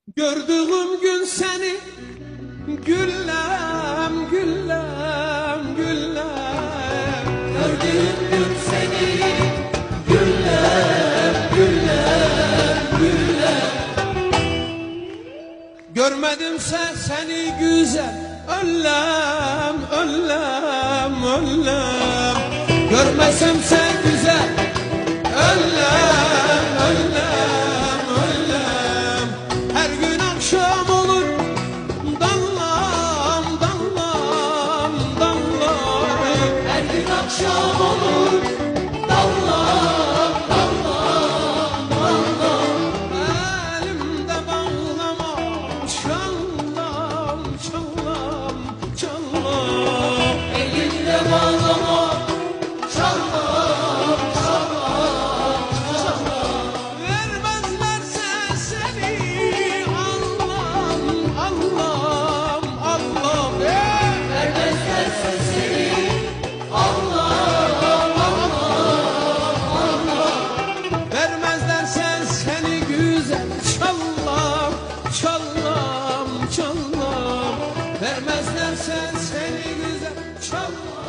Gördüğüm gün seni güllem güllem güllem. Gördüğüm gün seni güllem güllem güllem. Görmedimse seni güzel öllem öllem öllem. Görmesemse güzel öllem öllem öllem. Her gün akşam olur dallam dallam dallam. Her gün akşam olur dallam dallam dallam. Elimde bağlama çallam çallam çallam. Elinde bağlama çallam çallam çallam. Vermezlerse seni Allah'ım Allah'ım Allah'ım. Vermezlerse seni Allah Allah. Vermezlerse seni güzel çallam çallam çallam. Vermezlerse seni güzel çallam.